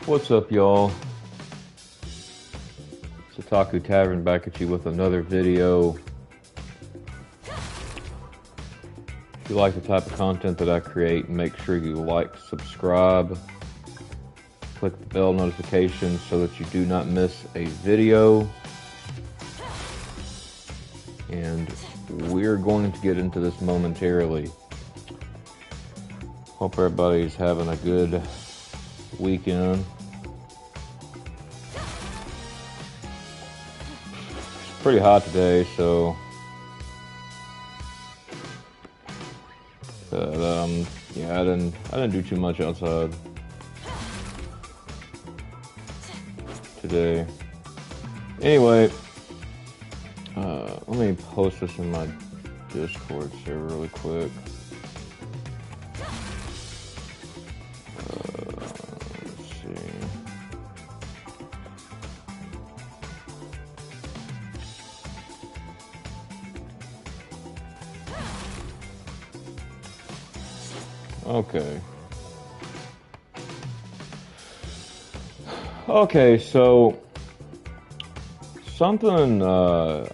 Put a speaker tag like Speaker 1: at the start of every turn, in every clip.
Speaker 1: What's up, y'all? It's Otaku Tavern back at you with another video. If you like the type of content that I create, make sure you like, subscribe, click the bell notification so that you do not miss a video. And we're going to get into this momentarily. Hope everybody's having a good weekend. It's pretty hot today, so yeah, I didn't do too much outside today. Anyway, let me post this in my Discord server really quick. Let's see. Okay, so something I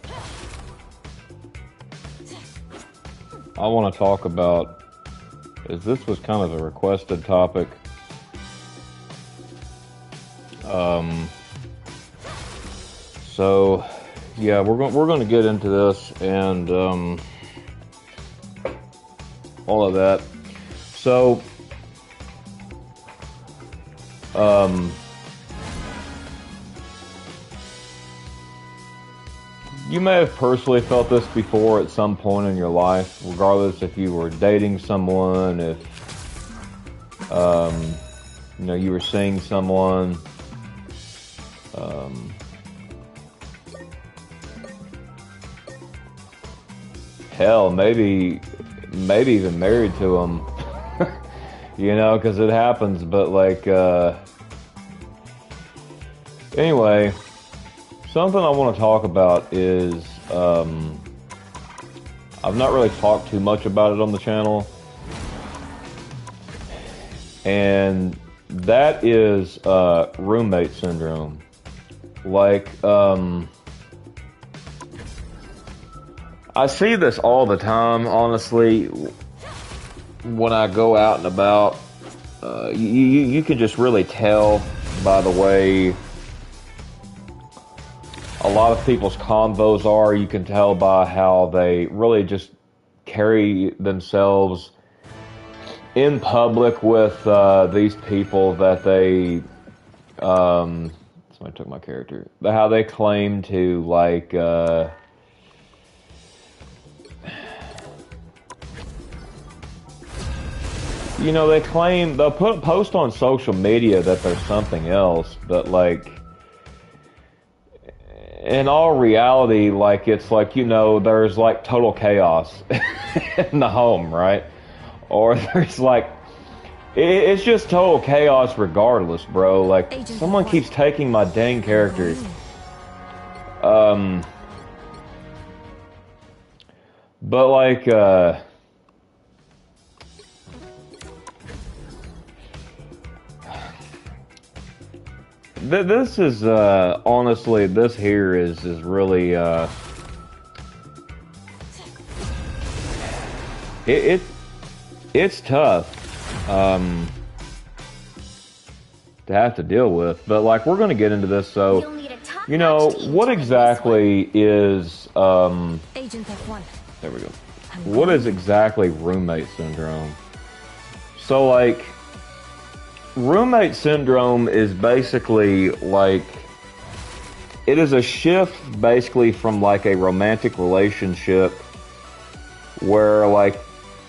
Speaker 1: want to talk about is this was kind of a requested topic. So yeah, we're going to get into this and all of that. So you may have personally felt this before at some point in your life, regardless if you were dating someone, if you know, you were seeing someone, hell, maybe even married to them, you know, because it happens. But like, anyway, something I want to talk about is, I've not really talked too much about it on the channel, and that is roommate syndrome. Like, I see this all the time, honestly, when I go out and about. You can just really tell by the way a lot of people's convos are. You can tell by how they really just carry themselves in public with these people that they, somebody took my character, how they claim to, like, you know, they claim, they'll post on social media that there's something else, but like, in all reality, like, it's like, you know, there's like total chaos in the home, right? Or there's like, it's just total chaos regardless, bro. Like, someone keeps taking my dang characters. But like, this is, honestly, this here is really, it's tough, to have to deal with, but like, we're gonna get into this, so, you know, what exactly is,
Speaker 2: Agent F1.
Speaker 1: There we go. What is exactly roommate syndrome? So like, roommate syndrome is basically like, it is a shift basically from like a romantic relationship where, like,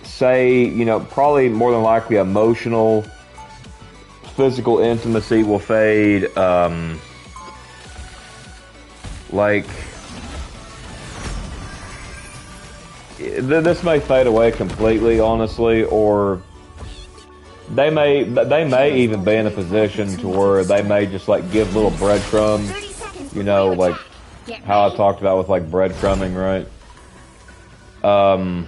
Speaker 1: say, you know, probably more than likely emotional, physical intimacy will fade, like, this may fade away completely, honestly, or they may even be in a position to where they may just like give little breadcrumbs, you know, like how I talked about with like breadcrumbing, right?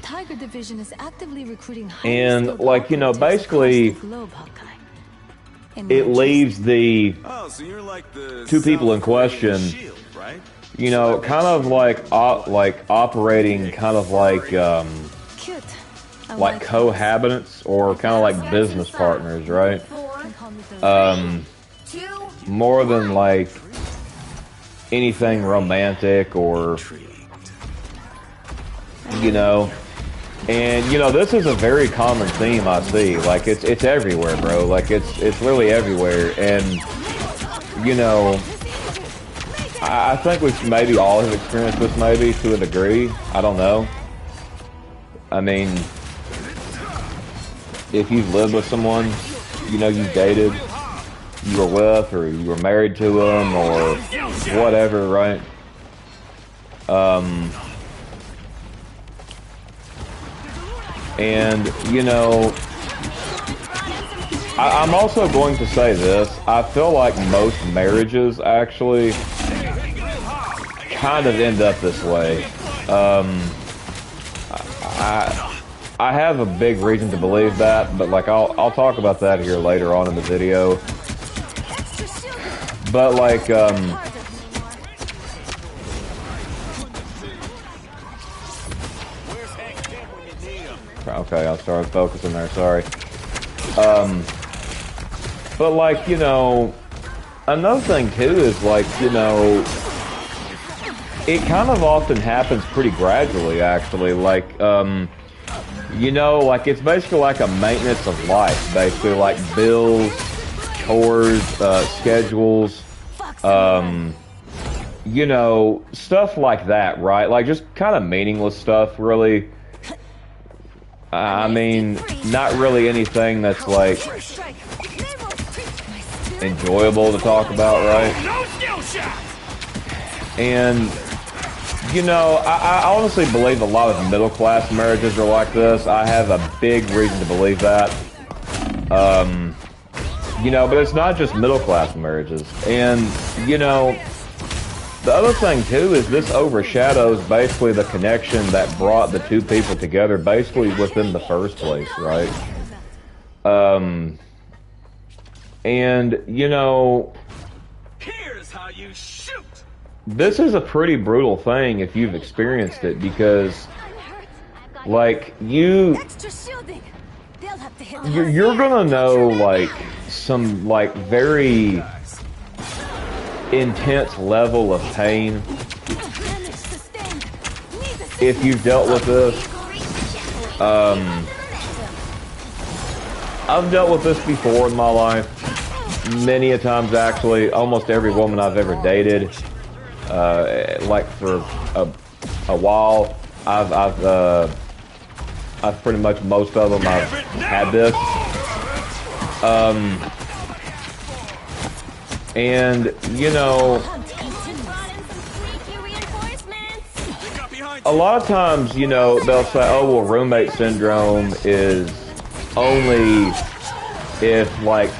Speaker 2: Tiger Division is actively recruiting
Speaker 1: and like, you know, basically it leaves the
Speaker 3: so you're like the
Speaker 1: two people in question,
Speaker 3: Shield, right?
Speaker 1: you know, kind of like operating kind of like
Speaker 2: Cute.
Speaker 1: cohabitants or kind of like business partners, right? More than like anything romantic or, you know. And you know, this is a very common theme I see. Like it's everywhere, bro. Like it's literally everywhere. And you know, I think we maybe all have experienced this, maybe to a degree. I don't know. I mean, if you've lived with someone, you know, you've dated, you were with, or you were married to them, or whatever, right? And, you know, I'm also going to say this. I feel like most marriages actually kind of end up this way. I have a big reason to believe that, but like I'll talk about that here later on in the video. But like okay, I'll start focusing there, sorry. But like, you know, another thing too is like, you know, it kind of often happens pretty gradually, actually. Like, you know, like it's basically like a maintenance of life, basically like bills, chores, schedules, you know, stuff like that, right? Like just kind of meaningless stuff, really. I mean, not really anything that's like enjoyable to talk about, right? And you know, I honestly believe a lot of middle-class marriages are like this. I have a big reason to believe that. You know, but it's not just middle-class marriages. And, you know, the other thing, too, is this overshadows basically the connection that brought the two people together basically within the first place, right? And, you know,
Speaker 3: Here's how you shoot.
Speaker 1: this is a pretty brutal thing if you've experienced it, because, like, you're gonna know, like, some, like, very intense level of pain if you've dealt with this. I've dealt with this before in my life, many a times actually. Almost every woman I've ever dated, like for a while, I've pretty much most of them I've had this. And you know, a lot of times, you know, they'll say, "Oh, well, roommate syndrome is only if like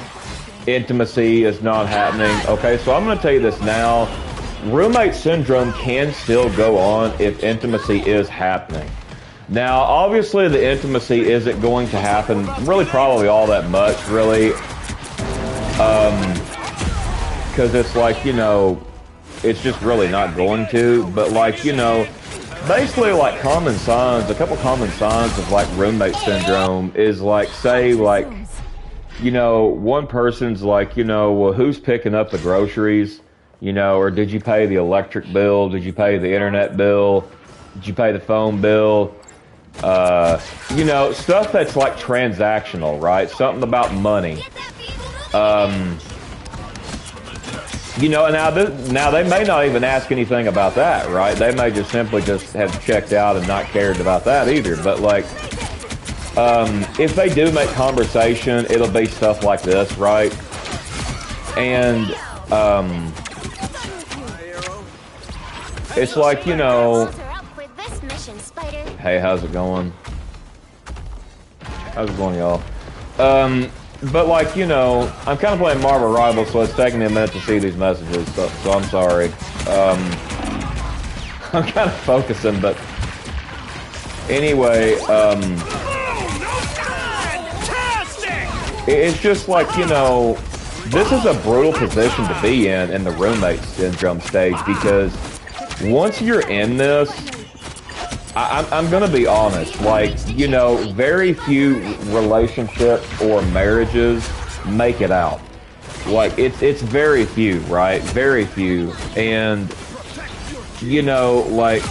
Speaker 1: intimacy is not happening." Okay, so I'm going to tell you this now. Roommate syndrome can still go on if intimacy is happening. Now, obviously, the intimacy isn't going to happen really probably all that much, really. Because it's like, you know, it's just really not going to. But like, you know, basically like common signs, a couple common signs of like roommate syndrome is like, say, like, you know, one person's like, you know, well, who's picking up the groceries? You know, or did you pay the electric bill? Did you pay the internet bill? Did you pay the phone bill? You know, stuff that's like transactional, right? Something about money. You know, now they may not even ask anything about that, right? They may just simply just have checked out and not cared about that either. But like, if they do make conversation, it'll be stuff like this, right? And it's like, you know, hey, how's it going? How's it going, y'all? But like, you know, I'm kind of playing Marvel Rivals, so it's taking me a minute to see these messages, so I'm sorry. I'm kind of focusing, but anyway, it's just like, you know, this is a brutal position to be in the roommate syndrome stage, because once you're in this, I'm gonna be honest, like, you know, very few relationships or marriages make it out. Like, it's very few, right? Very few. And, you know, like,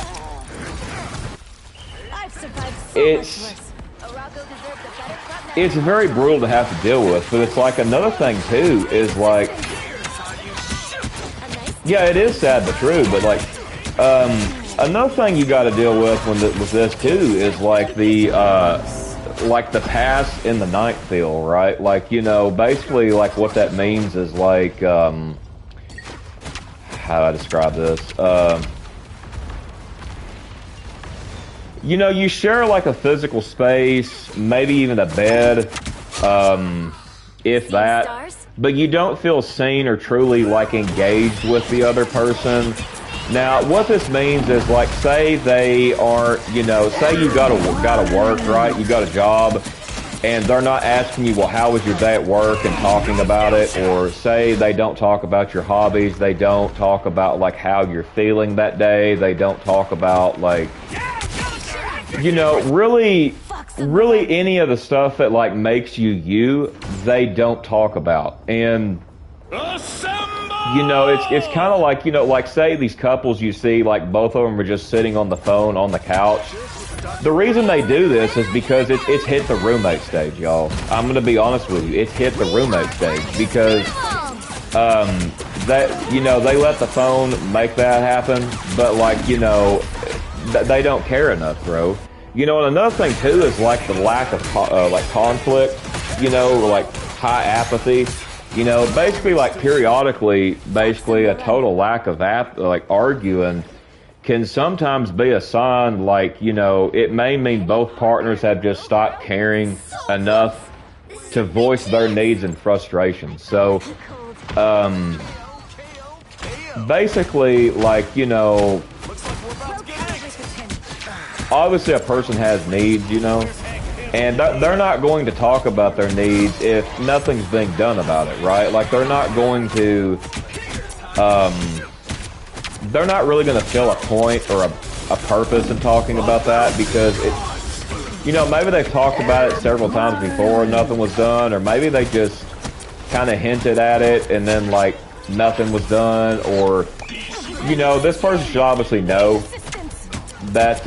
Speaker 1: it's very brutal to have to deal with, but it's like another thing too is like, yeah, it is sad but true, but like, another thing you got to deal with with this too is like the pass in the night feel, right? Like, you know, basically like what that means is like, how do I describe this? You know, you share like a physical space, maybe even a bed, if that, but you don't feel seen or truly like engaged with the other person. Now, what this means is like, say they are, you know, say you gotta work, right? You got a job, and they're not asking you, well, how was your day at work and talking about it, or say they don't talk about your hobbies, they don't talk about like how you're feeling that day, they don't talk about like, you know, really any of the stuff that like makes you, they don't talk about. And you know, it's kind of like, you know, like say these couples you see, like both of them are just sitting on the phone on the couch. The reason they do this is because it's hit the roommate stage, y'all. I'm gonna be honest with you, it's hit the roommate stage because that, you know, they let the phone make that happen, but like, you know, they don't care enough, bro. You know, and another thing too is like the lack of like conflict, you know, like high apathy. You know, basically like periodically, basically a total lack of like arguing can sometimes be a sign, like, you know, it may mean both partners have just stopped caring enough to voice their needs and frustrations. So, basically, like, you know, obviously a person has needs, you know, and they're not going to talk about their needs if nothing's being done about it, right? Like, they're not going to, they're not really going to feel a point or a purpose in talking about that, because it, you know, maybe they've talked about it several times before and nothing was done, or maybe they just kind of hinted at it and then like nothing was done, or, you know, this person should obviously know that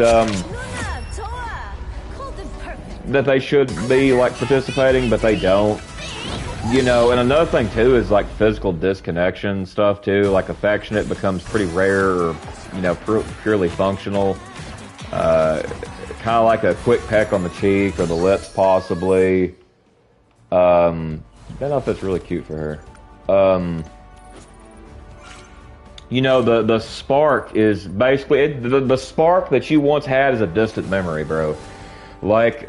Speaker 1: that they should be like participating, but they don't. You know, and another thing too is like physical disconnection stuff too. Like affectionate becomes pretty rare, or, you know, purely functional. Kind of like a quick peck on the cheek or the lips, possibly. I don't know if that's really cute for her. You know, the spark is basically the spark that you once had is a distant memory, bro. Like,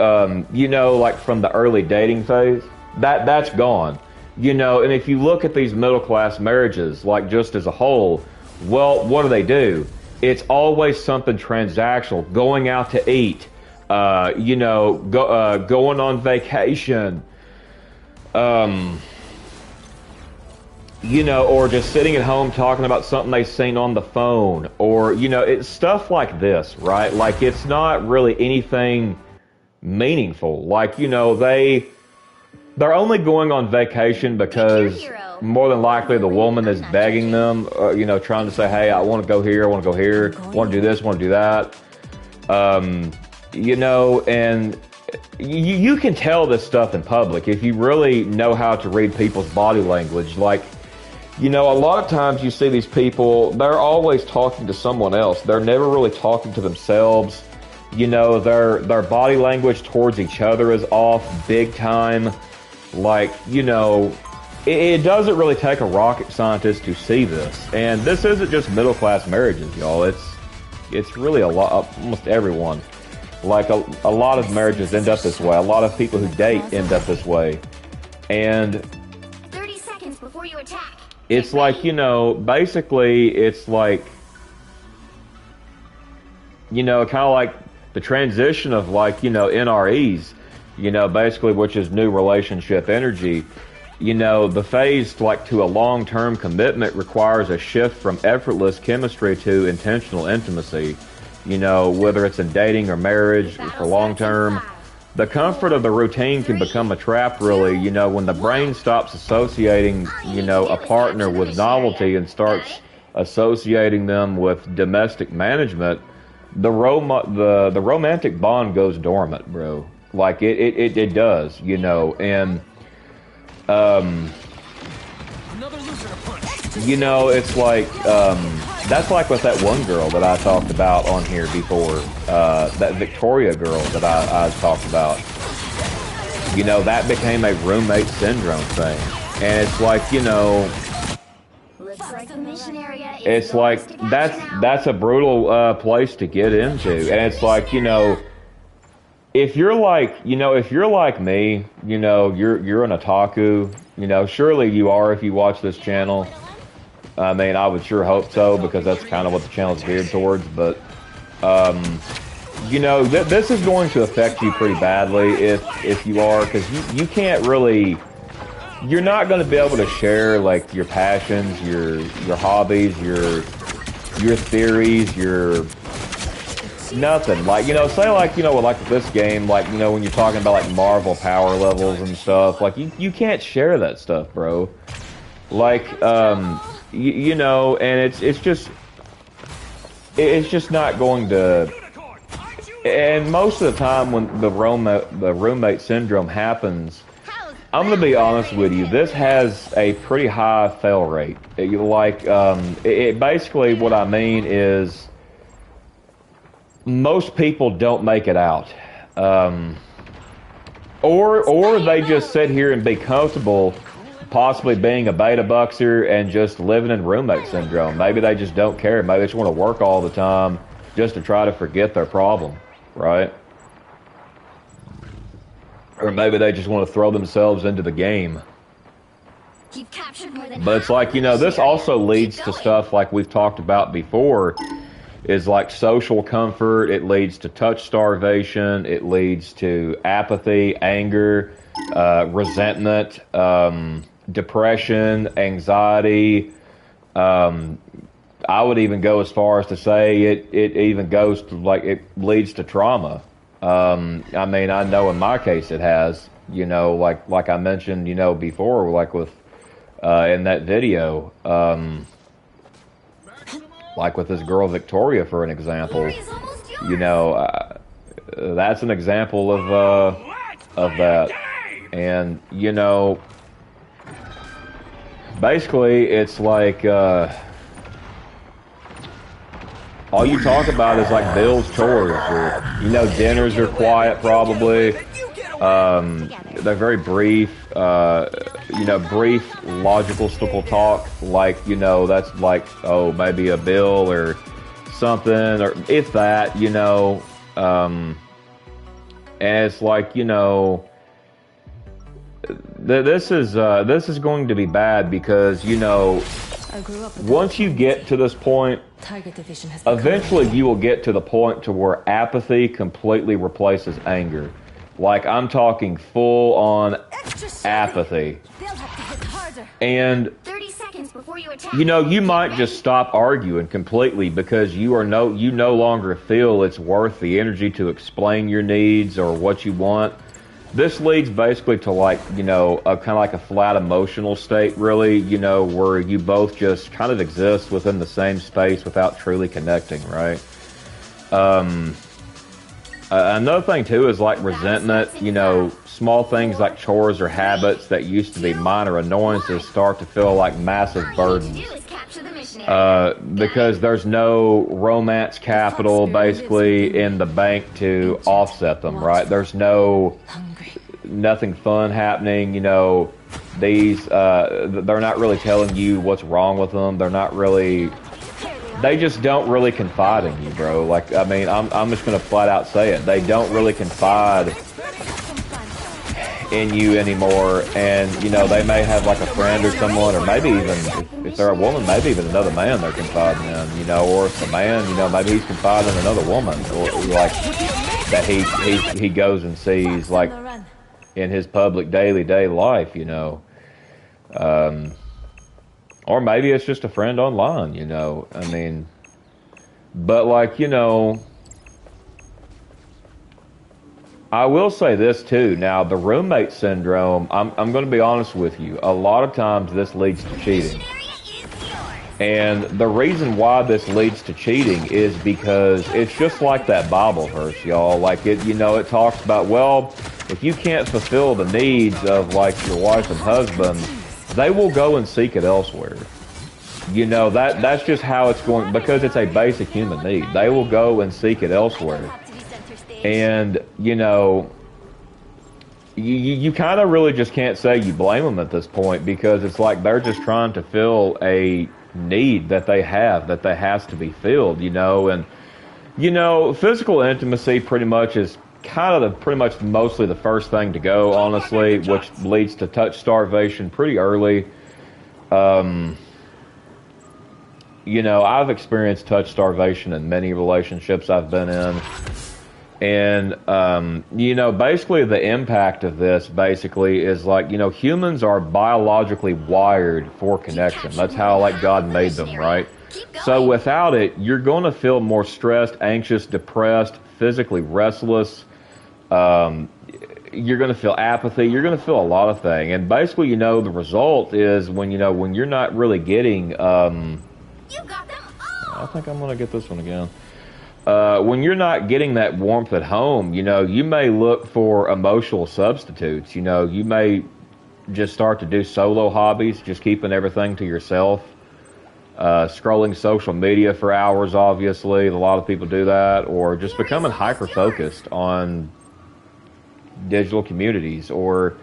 Speaker 1: you know, like from the early dating phase, that's gone. You know, and if you look at these middle class marriages, like just as a whole, well, what do? It's always something transactional, going out to eat, you know, going on vacation, you know, or just sitting at home talking about something they've seen on the phone, or, you know, it's stuff like this, right? Like, it's not really anything meaningful. Like, you know, they're only going on vacation because more than likely the woman is begging them, you know, trying to say, hey, I want to go here, I want to go here, I want to do this, I want to do that. You know, and you can tell this stuff in public if you really know how to read people's body language. Like, you know, a lot of times you see these people, they're always talking to someone else. They're never really talking to themselves. You know, their body language towards each other is off big time. Like, you know, it doesn't really take a rocket scientist to see this. And this isn't just middle class marriages, y'all. It's really a lot, almost everyone. Like, a lot of marriages end up this way. A lot of people who date end up this way. And
Speaker 2: 30 seconds before you attack.
Speaker 1: It's like, you know, basically it's like, you know, kind of like the transition of, like, you know, NREs, you know, basically, which is new relationship energy. you know, the phase like to a long-term commitment requires a shift from effortless chemistry to intentional intimacy. You know, whether it's in dating or marriage or for long-term. The comfort of the routine can become a trap, really, you know, when the brain stops associating, you know, a partner with novelty and starts associating them with domestic management, the romantic bond goes dormant, bro. Like, it does, you know, and, you know, it's like, that's like with that one girl that I talked about on here before, that Victoria girl that I talked about. You know, that became a roommate syndrome thing. And it's like, you know, it's like, that's a brutal place to get into. And it's like, you know, if you're like me, you know, you're an otaku, you know, surely you are if you watch this channel. I mean, I would sure hope so, because that's kind of what the channel's geared towards, but, you know, this is going to affect you pretty badly if you are, because you can't really, you're not going to be able to share, like, your passions, your hobbies, your theories, your nothing. Like, you know, say, like, you know, like this game, like, you know, when you're talking about, like, Marvel power levels and stuff, like, you can't share that stuff, bro. Like, you know, and it's just not going to. And most of the time, when the roommate syndrome happens, I'm gonna be honest with you. This has a pretty high fail rate. It basically, what I mean is, most people don't make it out, or they just sit here and be comfortable, possibly being a beta buxer and just living in roommate syndrome. Maybe they just don't care. Maybe they just want to work all the time just to try to forget their problem, right? Or maybe they just want to throw themselves into the game. But it's like, you know, this also leads to stuff like we've talked about before, is like social comfort. It leads to touch starvation. It leads to apathy, anger, resentment, depression, anxiety. I would even go as far as to say it even goes to, like, it leads to trauma. I mean, I know in my case it has, you know, like I mentioned, you know, before, like with, in that video, like with this girl Victoria, for an example, you know, that's an example of that. And, you know, basically, it's like, all you talk about is like bills, chores, or, you know, dinners are quiet probably. They're very brief, you know, brief logical talk, like, you know, that's like, oh, maybe a bill or something, or if that, you know, and it's like, you know, this is going to be bad, because, you know, once you get to this point, eventually you will get to the point to where apathy completely replaces anger. Like, I'm talking full on apathy. And,
Speaker 2: 30 seconds before you attack.
Speaker 1: you know, you might just stop arguing completely because you no longer feel it's worth the energy to explain your needs or what you want. This leads basically to, like, you know, a kind of like a flat emotional state, really, you know, where you both just kind of exist within the same space without truly connecting, right? Another thing, too, is, like, resentment. You know, small things like chores or habits that used to be minor annoyances start to feel like massive burdens. Because there's no romance capital, basically, in the bank to offset them, right? There's nothing fun happening, you know. They're not really telling you what's wrong with them. They just don't really confide in you, bro. Like, I mean, I'm just gonna flat out say it. They don't really confide in you anymore, and, you know, they may have, like, a friend or someone, or maybe even, if they're a woman, maybe even another man they're confiding in, you know, or if a man, you know, maybe he's confiding in another woman, or, like, that he goes and sees, like, in his public day life, you know. Or maybe it's just a friend online, you know. I mean, but like, you know, I will say this too. Now, the roommate syndrome, I'm going to be honest with you. A lot of times this leads to cheating. And the reason why this leads to cheating is because it's just like that Bible verse, y'all. Like it, you know, it talks about, well, if you can't fulfill the needs of like your wife and husband, they will go and seek it elsewhere. You know, that's just how it's going, because it's a basic human need. They will go and seek it elsewhere. And, you know, you kind of really just can't say you blame them at this point, because it's like they're just trying to fill a need that they have, that has to be filled, you know. And, you know, physical intimacy pretty much is kind of pretty much mostly the first thing to go, honestly, which leads to touch starvation pretty early. You know, I've experienced touch starvation in many relationships I've been in. And, you know, basically the impact of this basically is like, you know, humans are biologically wired for connection. That's how, like, God made them, right? So without it, you're going to feel more stressed, anxious, depressed, physically restless. You're going to feel apathy. You're going to feel a lot of things. And basically, you know, the result is when, you know, when you're not really getting,
Speaker 2: You got them all.
Speaker 1: I think I'm going to get this one again. When you're not getting that warmth at home, you know, you may look for emotional substitutes. You know, you may just start to do solo hobbies, just keeping everything to yourself. Scrolling social media for hours, obviously. A lot of people do that. Or just becoming hyper-focused on digital communities or,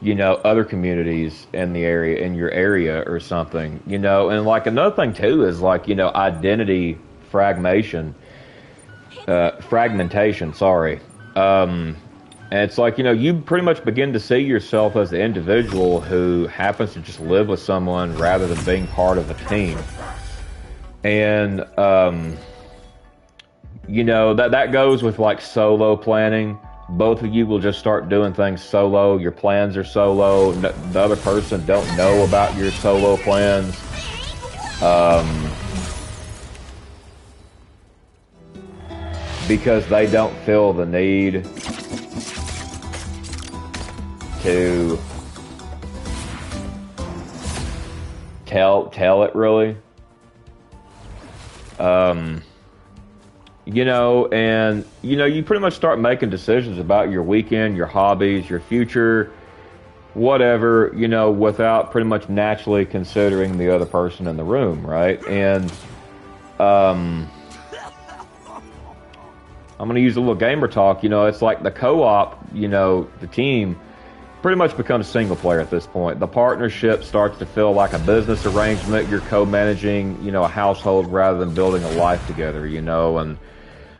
Speaker 1: you know, other communities in the area, in your area or something. You know, and like another thing, too, is like, you know, identity fragmentation. Sorry. And it's like, you know, you pretty much begin to see yourself as the individual who happens to just live with someone rather than being part of a team. And, you know, that goes with like solo planning. Both of you will just start doing things solo. Your plans are solo. The other person don't know about your solo plans. Because they don't feel the need to tell it really. You know, and you know, you pretty much start making decisions about your weekend, your hobbies, your future, whatever, you know, without pretty much naturally considering the other person in the room, right? And I'm going to use a little gamer talk. You know, it's like the co-op, you know, the team pretty much becomes single player at this point. The partnership starts to feel like a business arrangement. You're co-managing, you know, a household rather than building a life together, you know, and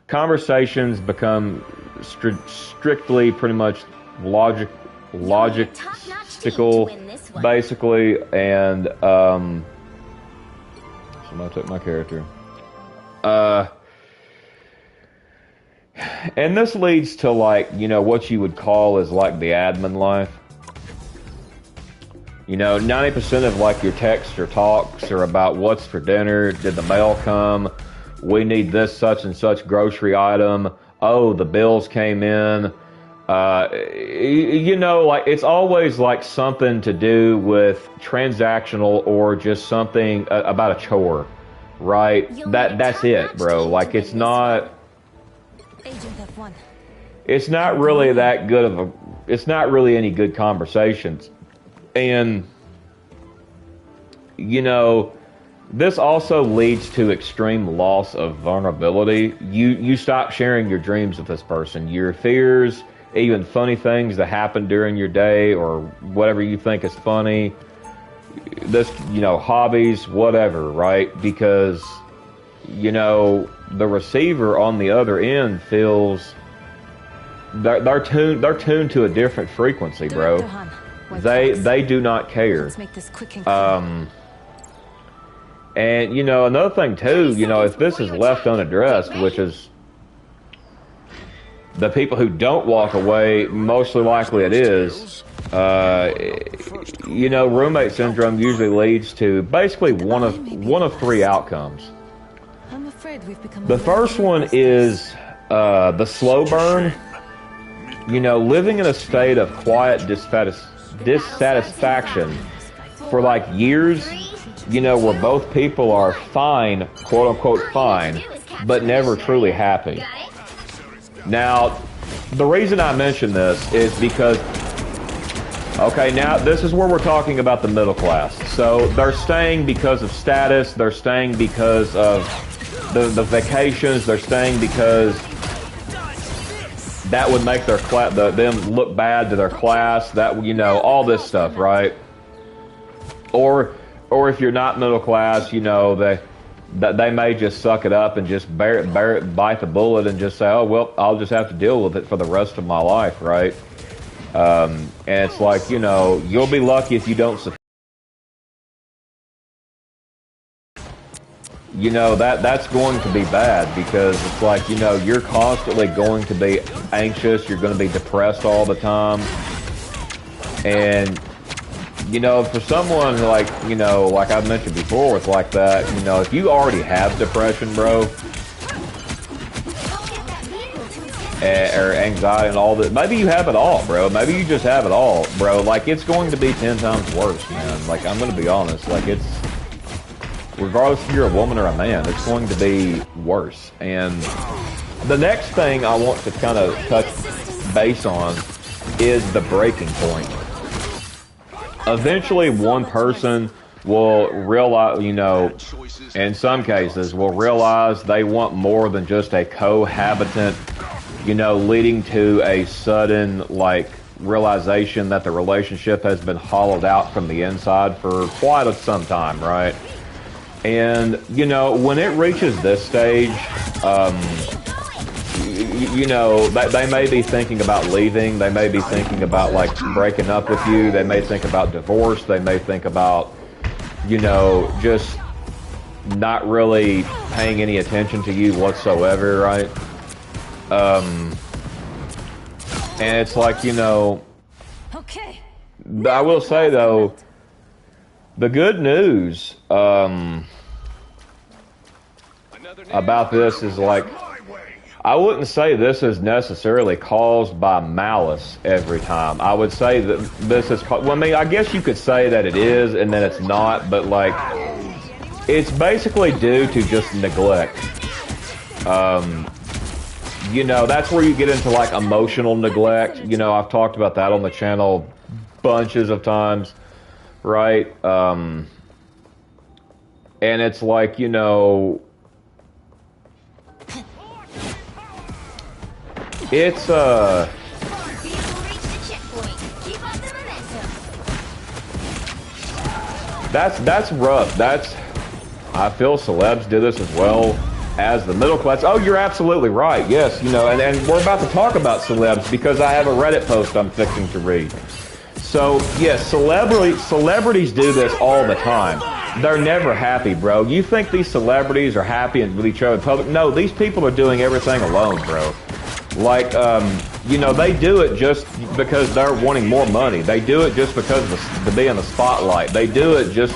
Speaker 1: conversations become strictly pretty much logistical, basically, and somebody took my character. And this leads to, like, you know, what you would call is like the admin life. You know, 90% of like your texts or talks are about what's for dinner, did the mail come, we need this such and such grocery item, oh, the bills came in. You know, like, it's always like something to do with transactional or just something about a chore, right? That's it, bro. Like, it's not... It's not really that good of a... It's not really any good conversations. And, you know, this also leads to extreme loss of vulnerability. You stop sharing your dreams with this person. Your fears, even funny things that happen during your day or whatever you think is funny. This, you know, hobbies, whatever, right? Because, you know, the receiver on the other end feels... They're tuned to a different frequency, bro. They do not care.
Speaker 4: Let's make this quick and
Speaker 1: and, you know, another thing too, you know, if this is left unaddressed, which is The people who don't walk away, mostly likely it is, you know, roommate syndrome usually leads to basically one of three outcomes.
Speaker 2: I'm afraid we've become
Speaker 1: The first one is the slow burn. You know, living in a state of quiet dissatisfaction for like years, you know, where both people are fine, quote unquote fine, but never truly happy. Now, the reason I mention this is because, okay, now this is where we're talking about the middle class. So they're staying because of status, they're staying because of the vacations, they're staying because that would make their them look bad to their class, that, you know, all this stuff, right? Or if you're not middle class, you know, they may just suck it up and just bite the bullet and just say, oh, well, I'll just have to deal with it for the rest of my life, right? And it's like, you know, you'll be lucky if you don't, you know, that's going to be bad, because it's like, you know, you're constantly going to be anxious, you're going to be depressed all the time. And, you know, for someone like, you know, like I've mentioned before with like that, you know, if you already have depression, bro, or anxiety and all that, maybe you have it all, bro. Maybe you just have it all, bro. Like, it's going to be 10 times worse, man. Like, I'm going to be honest. Like, it's, regardless if you're a woman or a man, it's going to be worse. And the next thing I want to kind of touch base on is the breaking point. Eventually, one person will realize, you know, in some cases, will realize they want more than just a cohabitant, you know, leading to a sudden, like, realization that the relationship has been hollowed out from the inside for quite some time, right? And, you know, when it reaches this stage, you know, they may be thinking about leaving. They may be thinking about, like, breaking up with you. They may think about divorce. They may think about, you know, just not really paying any attention to you whatsoever, right? And it's like, you know,
Speaker 2: Okay.
Speaker 1: I will say, though, the good news about this is, like, I wouldn't say this is necessarily caused by malice every time. I would say that this is, well, I mean, I guess you could say that it is and then it's not, but, like, it's basically due to just neglect. You know, that's where you get into, like, emotional neglect. You know, I've talked about that on the channel bunches of times, right? And it's like, you know, it's, that's rough. I feel celebs do this as well as the middle class. Oh, you're absolutely right. Yes, you know, and we're about to talk about celebs because I have a Reddit post I'm fixing to read. So, yes, celebrities do this all the time. They're never happy, bro. You think these celebrities are happy with each other in public? No, these people are doing everything alone, bro. Like, you know, they do it just because they're wanting more money. They do it just because to be in the spotlight. They do it just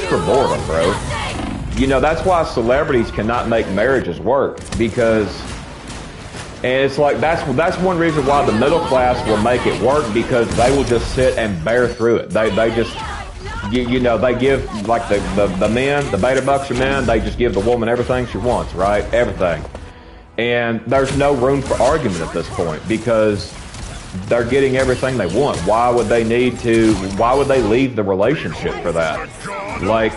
Speaker 1: for boredom, bro. You know, that's why celebrities cannot make marriages work, because, and it's like, that's one reason why the middle class will make it work, because they will just sit and bear through it. They just, you know, they give, like, the men, the beta bucks are men, they just give the woman everything she wants, right? Everything. And there's no room for argument at this point, because they're getting everything they want. Why would they leave the relationship for that? Like,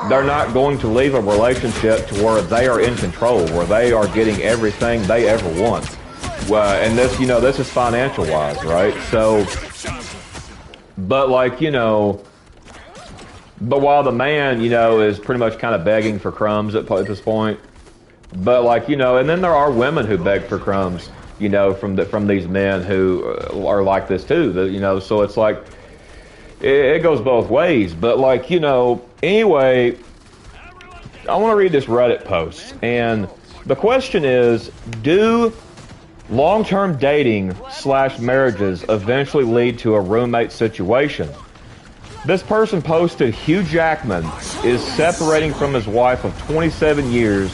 Speaker 1: they're not going to leave a relationship to where they are in control, where they are getting everything they ever want. And this, you know, this is financial wise, right? So, but, like, you know, but while the man, you know, is pretty much kind of begging for crumbs at this point, but, like, you know, and then there are women who beg for crumbs, you know, from these men who are like this too, you know, so it's like, it goes both ways. But, like, you know, anyway, I want to read this Reddit post, and the question is, do Long-term dating / marriages eventually lead to a roommate situation. This person posted Hugh Jackman is separating from his wife of 27 years,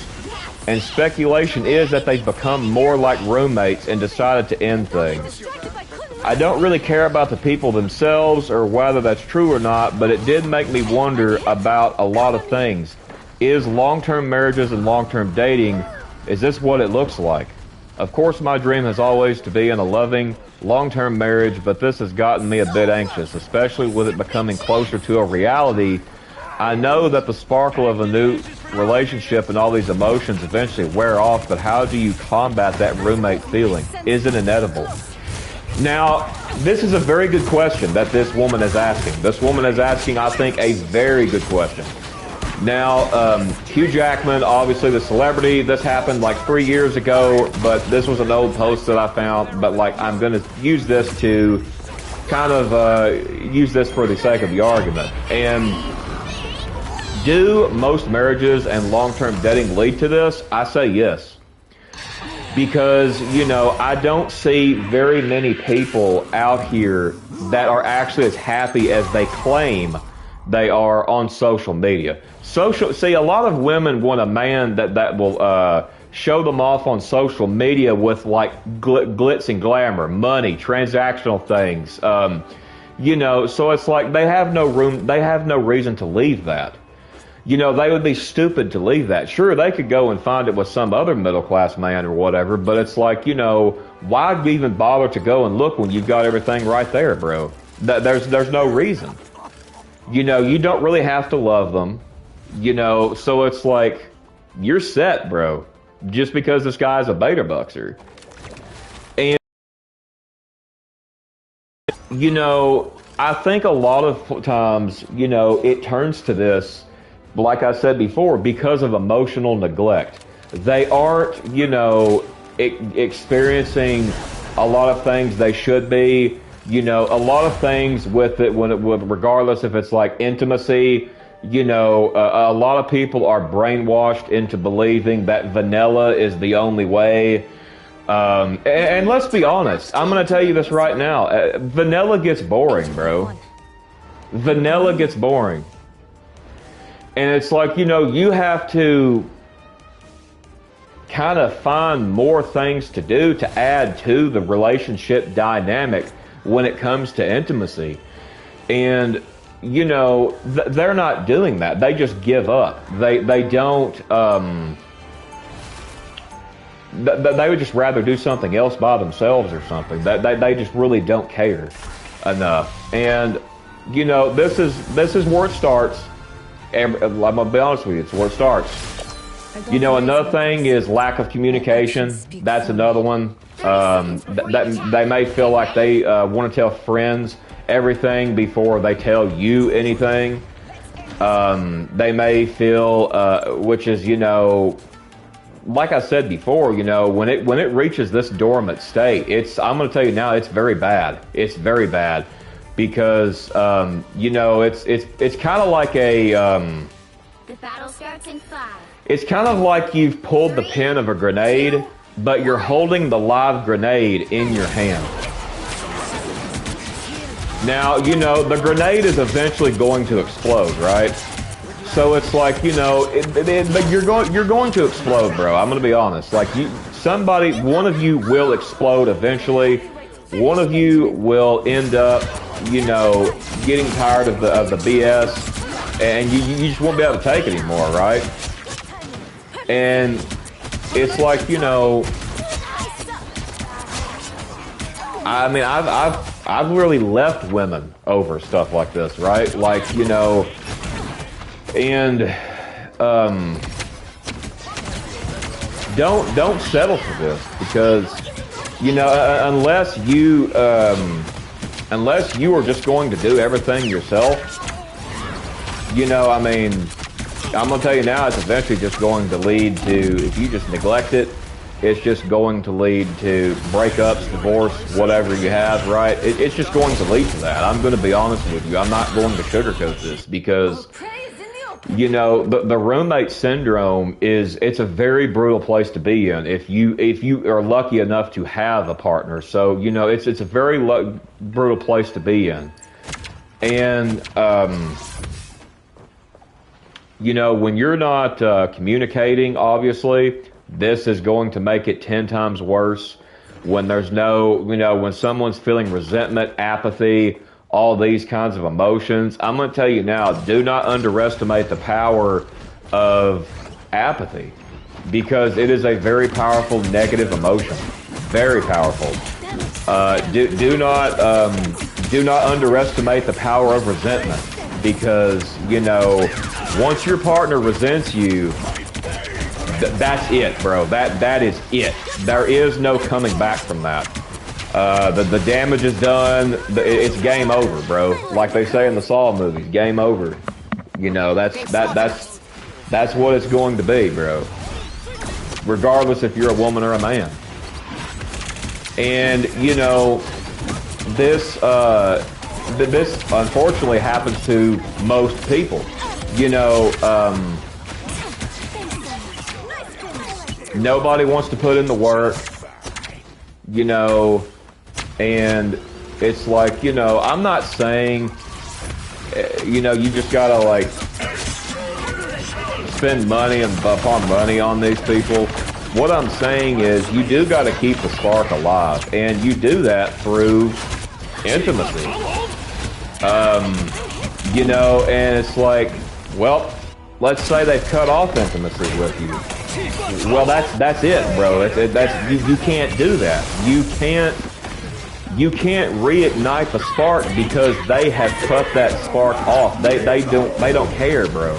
Speaker 1: and speculation is that they've become more like roommates and decided to end things. I don't really care about the people themselves or whether that's true or not, but it did make me wonder about a lot of things. Is long-term marriages and long-term dating, is this what it looks like? Of course, my dream has always to be in a loving, long-term marriage, but this has gotten me a bit anxious, especially with it becoming closer to a reality. I know that the sparkle of a new relationship and all these emotions eventually wear off, but how do you combat that roommate feeling? Is it inevitable? Now, this is a very good question that this woman is asking. This woman is asking, I think, a very good question. Now, Hugh Jackman, obviously the celebrity, this happened like 3 years ago, but this was an old post that I found, but like I'm going to use this to kind of use this for the sake of the argument. And do most marriages and long-term dating lead to this? I say yes. Because, you know, I don't see very many people out here that are actually as happy as they claim they are on social media. See, a lot of women want a man that will show them off on social media with like glitz and glamour, money, transactional things. You know, so it's like they have no reason to leave that. You know, they would be stupid to leave that. Sure, they could go and find it with some other middle-class man or whatever, but it's like, you know, why even bother to go and look when you've got everything right there, bro? There's no reason. You know, you don't really have to love them, you know, so it's like, you're set, bro, just because this guy's a beta buxer. And, you know, I think a lot of times, you know, it turns to this, like I said before, because of emotional neglect. They aren't, you know, experiencing a lot of things they should be. You know, a lot of things with it, regardless if it's like intimacy, you know, a lot of people are brainwashed into believing that vanilla is the only way. And let's be honest, I'm going to tell you this right now. Vanilla gets boring, bro. Vanilla gets boring. And it's like, you know, you have to kind of find more things to do to add to the relationship dynamic when it comes to intimacy. And, you know, they're not doing that. They just give up. They don't, they would just rather do something else by themselves or something. They just really don't care enough. And, you know, this is where it starts. I'm gonna be honest with you, it's where it starts. You know, another thing is lack of communication. That's another one. They may feel like they want to tell friends everything before they tell you anything. They may feel, which is, you know, like I said before, you know, when it reaches this dormant state, I'm going to tell you now, it's very bad. It's very bad. Because, you know, it's kind of like a,
Speaker 4: the battle starts in 5.
Speaker 1: It's kind of like you've pulled the pin of a grenade, but you're holding the live grenade in your hand. Now, you know, the grenade is eventually going to explode, right? So it's like, you know, you're going to explode, bro. I'm going to be honest. Like, one of you will explode eventually. One of you will end up, you know, getting tired of the BS, and you just won't be able to take it anymore, right? And it's like, you know, I mean, I've really left women over stuff like this, right? Like, you know, and don't settle for this, because, you know, unless you are just going to do everything yourself, you know, I mean, I'm going to tell you now, it's eventually just going to lead to, if you just neglect it, it's just going to lead to breakups, divorce, whatever you have, right? It's just going to lead to that. I'm going to be honest with you. I'm not going to sugarcoat this, because you know, the roommate syndrome it's a very brutal place to be in if you are lucky enough to have a partner. So, you know, it's a very brutal place to be in. And, you know, when you're not communicating, obviously, this is going to make it 10 times worse. When there's no, you know, when someone's feeling resentment, apathy, all these kinds of emotions, I'm going to tell you now, do not underestimate the power of apathy, because it is a very powerful negative emotion. Very powerful. Do not underestimate the power of resentment, because, you know, once your partner resents you, that's it, bro. That is it. There is no coming back from that. The damage is done. It's game over, bro. Like they say in the Saw movies, game over. You know, that's what it's going to be, bro. Regardless if you're a woman or a man. And you know, this unfortunately happens to most people. You know, nobody wants to put in the work. You know, and it's like, you know, I'm not saying, you know, you just gotta like spend money upon money on these people. What I'm saying is you do gotta keep the spark alive, and you do that through intimacy. You know, and it's like, well, let's say they've cut off intimacy with you. Well, that's it, bro. You can't do that. You can't reignite the spark because they have cut that spark off. They don't care, bro.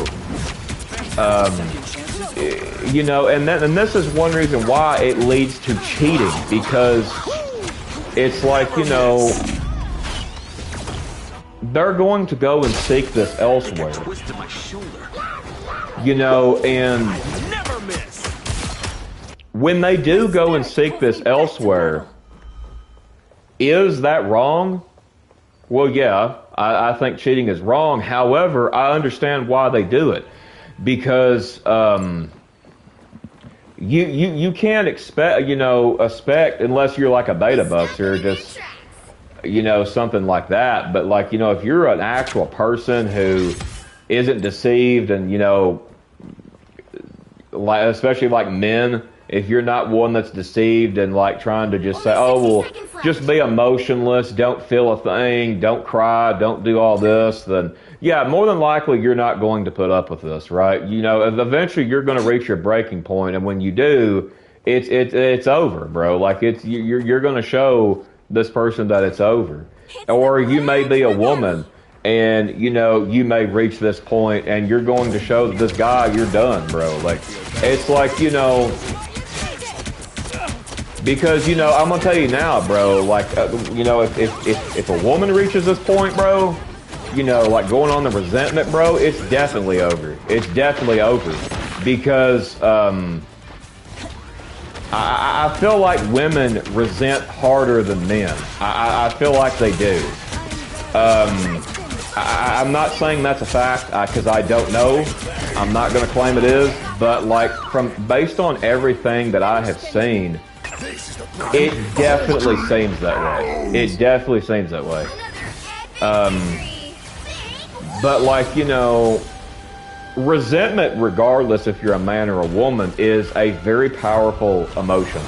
Speaker 1: You know, and this is one reason why it leads to cheating, because it's like, you know, they're going to go and seek this elsewhere. You know, and when they do go and seek this elsewhere, is that wrong? Well, yeah, I think cheating is wrong. However, I understand why they do it, because you can't expect, you know, unless you're like a beta buster, just, you know, something like that. But like, you know, if you're an actual person who isn't deceived, and, you know, like, especially like men, if you're not one that's deceived and like trying to just say, oh, well, just be emotionless, don't feel a thing, don't cry, don't do all this, then yeah, more than likely you're not going to put up with this, right? You know, eventually you're going to reach your breaking point, and when you do, it's over, bro. Like you're going to show this person that it's over. Or you may be a woman, and you know, you may reach this point and you're going to show this guy you're done, bro. Like, it's like, you know, because, you know, I'm gonna tell you now, bro, like, you know, if a woman reaches this point, bro, you know, like going on the resentment, bro, it's definitely over. It's definitely over, because I feel like women resent harder than men. I feel like they do. I'm not saying that's a fact, because I don't know. I'm not going to claim it is, but like based on everything that I have seen, it definitely seems that way. It definitely seems that way. But like, you know, resentment, regardless if you're a man or a woman, is a very powerful emotion.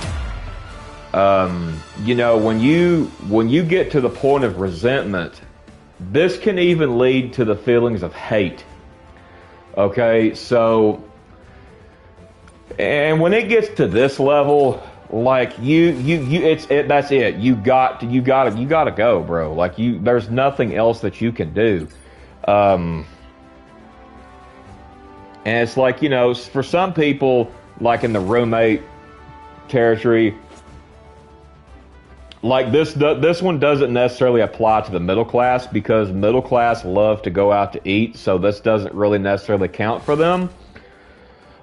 Speaker 1: You know, when you get to the point of resentment, this can even lead to the feelings of hate. Okay, so, and when it gets to this level, like that's it. You gotta go, bro. Like there's nothing else that you can do. And it's like, you know, for some people, like in the roommate territory, like this one doesn't necessarily apply to the middle class, because middle class love to go out to eat, so this doesn't really necessarily count for them.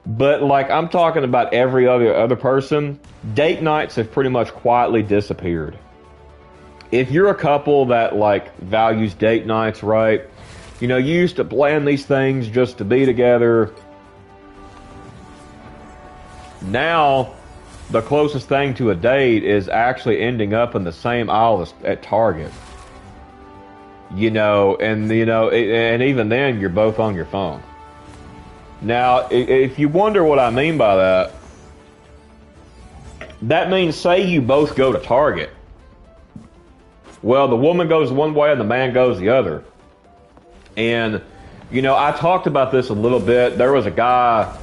Speaker 1: But like, I'm talking about every other person. Date nights have pretty much quietly disappeared. If you're a couple that like values date nights, right, You know, you used to plan these things just to be together. Now, the closest thing to a date is actually ending up in the same aisle at Target. You know, and and even then, you're both on your phone. Now, if you wonder what I mean by that, that means, say you both go to Target. Well, the woman goes one way and the man goes the other. And, you know, I talked about this a little bit. There was a guy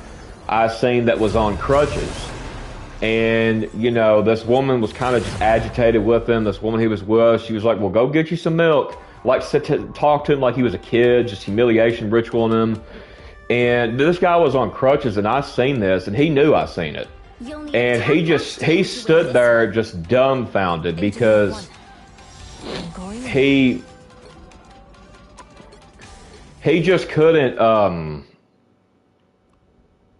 Speaker 1: I seen that was on crutches. And, you know, this woman was kind of just agitated with him. This woman he was with, she was like, well, go get you some milk. Like, talk to him like he was a kid, just humiliation ritual on him. And this guy was on crutches, and I seen this, and he knew I seen it. And he stood there just dumbfounded because he just couldn't,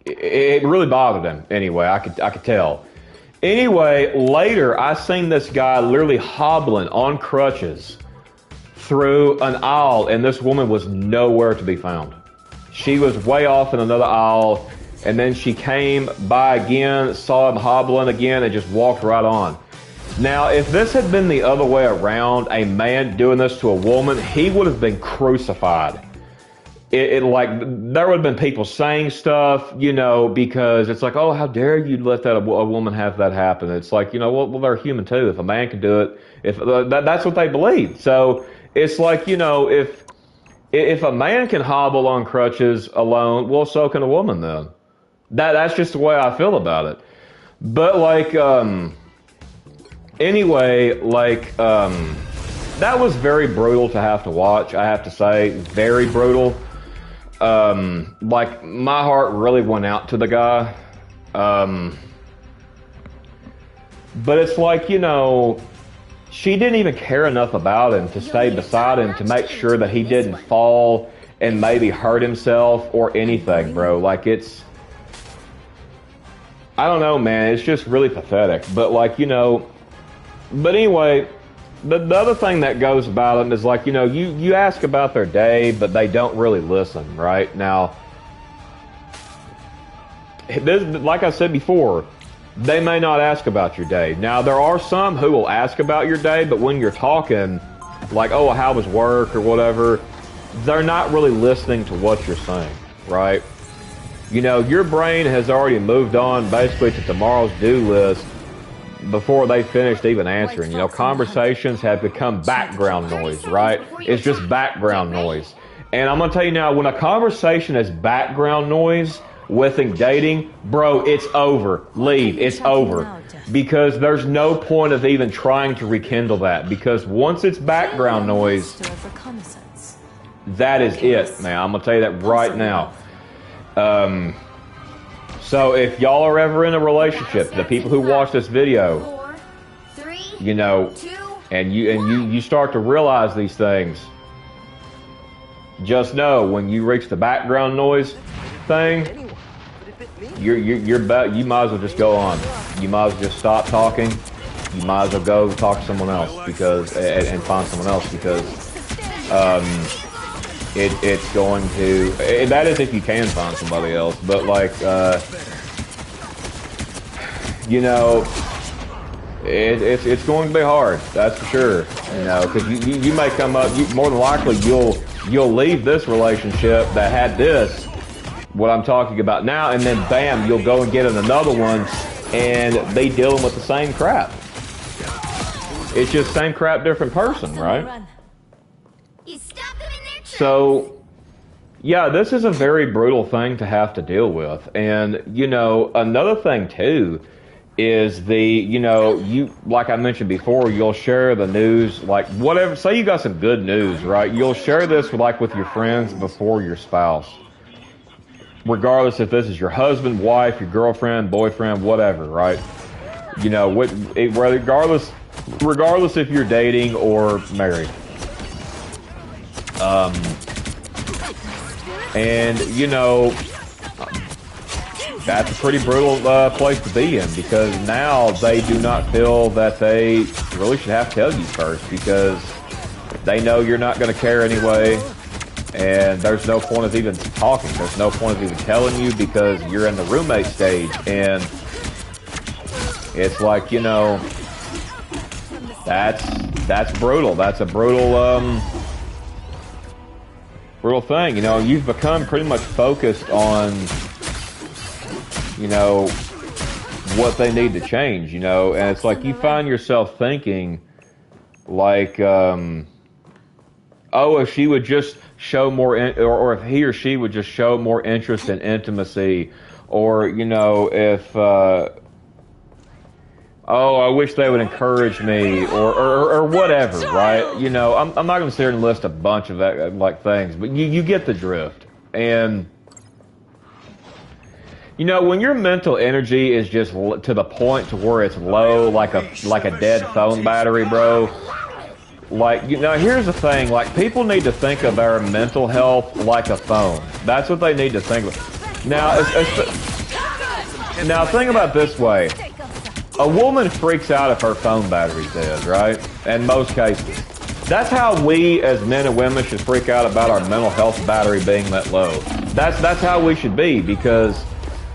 Speaker 1: it really bothered him anyway. I could tell. Anyway, later I seen this guy literally hobbling on crutches through an aisle, and this woman was nowhere to be found. She was way off in another aisle, and then she came by again, saw him hobbling again, and just walked right on. Now, if this had been the other way around, a man doing this to a woman, he would have been crucified. Like, there would have been people saying stuff, you know, because it's like, oh, how dare you let that a woman have that happen? It's like, you know, well, they're human too. If a man can do it, that's what they believe. So it's like, you know, if a man can hobble on crutches alone, well, so can a woman then. That's just the way I feel about it. But like, anyway, like, that was very brutal to have to watch, I have to say. Very brutal. Like, my heart really went out to the guy. But it's like, you know, she didn't even care enough about him to stay beside him to make sure that he didn't fall and maybe hurt himself or anything, bro. Like, it's, I don't know, man. It's just really pathetic. But like, you know, but anyway, the other thing that goes about them is like, you know, you ask about their day, but they don't really listen, right? Now, this, like I said before, they may not ask about your day. Now, there are some who will ask about your day, but when you're talking, like, oh, how was work or whatever, they're not really listening to what you're saying, right? You know, your brain has already moved on basically to tomorrow's do list before they finished even answering. You know, conversations have become background noise, right? It's just background noise. And I'm going to tell you now, when a conversation is background noise within dating, bro, it's over. Leave. It's over. Because there's no point of even trying to rekindle that. Because once it's background noise, that is it, man. I'm going to tell you that right now. So if y'all are ever in a relationship, the people who watch this video, you know, and you start to realize these things, just know when you reach the background noise thing, you might as well just go on. You might as well just stop talking. You might as well go talk to someone else because and find someone else because it's going to, and that is if you can find somebody else, but like you know, it's going to be hard, that's for sure. You know, because you may come up, more than likely you'll leave this relationship that had this, what I'm talking about now, and then bam, you'll go and get in another one and they dealing with the same crap. It's just same crap, different person, right? So, yeah, this is a very brutal thing to have to deal with. And, you know, another thing too is you know, like I mentioned before, you'll share the news, like whatever, say you got some good news, right? You'll share this with your friends before your spouse. Regardless if this is your husband, wife, your girlfriend, boyfriend, whatever, right? You know, regardless if you're dating or married. And, you know, that's a pretty brutal place to be in because now they do not feel that they really should have to tell you first because they know you're not going to care anyway. And there's no point of even talking. There's no point of even telling you because you're in the roommate stage. And it's like, you know, that's brutal. That's a brutal, brutal thing. You know, you've become pretty much focused on, you know, what they need to change, you know, and it's like you find yourself thinking like, oh, if she would just show more, or if he or she would just show more interest in intimacy, or, you know, if, oh, I wish they would encourage me, or whatever, right? You know, I'm not going to sit here and list a bunch of that, like, things, but you get the drift. And, you know, when your mental energy is just to the point to where it's low, like a dead phone battery, bro. Like, you know, here's the thing. Like, people need to think of their mental health like a phone. That's what they need to think of. Now, now think about it this way. A woman freaks out if her phone battery's dead, right? In most cases. That's how we, as men and women, should freak out about our mental health battery being that low. That's how we should be, because,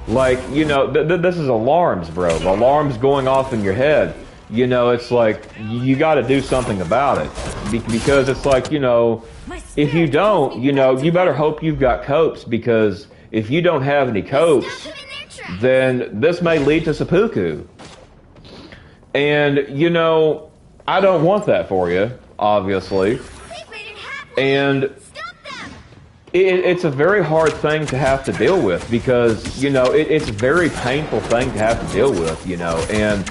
Speaker 1: like, you know, this is alarms, bro. The alarms going off in your head. You know, it's like, you got to do something about it. Because it's like, you know, if you don't, you know, you better hope you've got copes, because if you don't have any copes, then this may lead to seppuku. And, you know, I don't want that for you, obviously. And it's a very hard thing to have to deal with, because, you know, it's a very painful thing to have to deal with, you know. And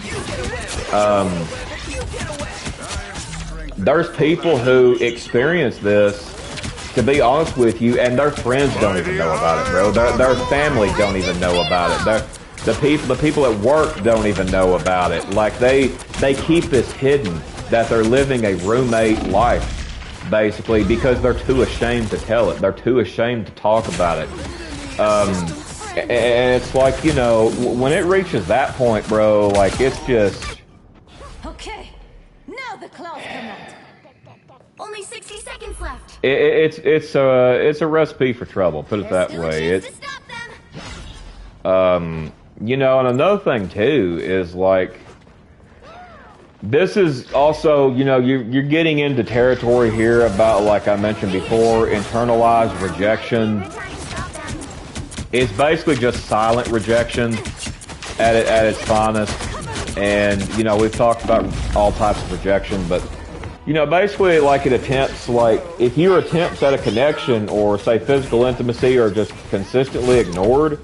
Speaker 1: there's people who experience this, to be honest with you, and their friends don't even know about it, bro. Their family don't even know about it. The people at work don't even know about it. Like, they keep this hidden, that they're living a roommate life, basically, because they're too ashamed to tell it. They're too ashamed to talk about it. And it's like, you know, when it reaches that point, bro, like, it's just...
Speaker 2: Okay, now the claws come out.
Speaker 4: Only 60 seconds left.
Speaker 1: It's a recipe for trouble, put it that way. You know, and another thing too is, like, this is also, you know, you're getting into territory here about, like I mentioned before, internalized rejection. It's basically just silent rejection at its finest. And, you know, we've talked about all types of rejection, but, you know, basically, like, it attempts, like, if your attempts at a connection or, say, physical intimacy are just consistently ignored,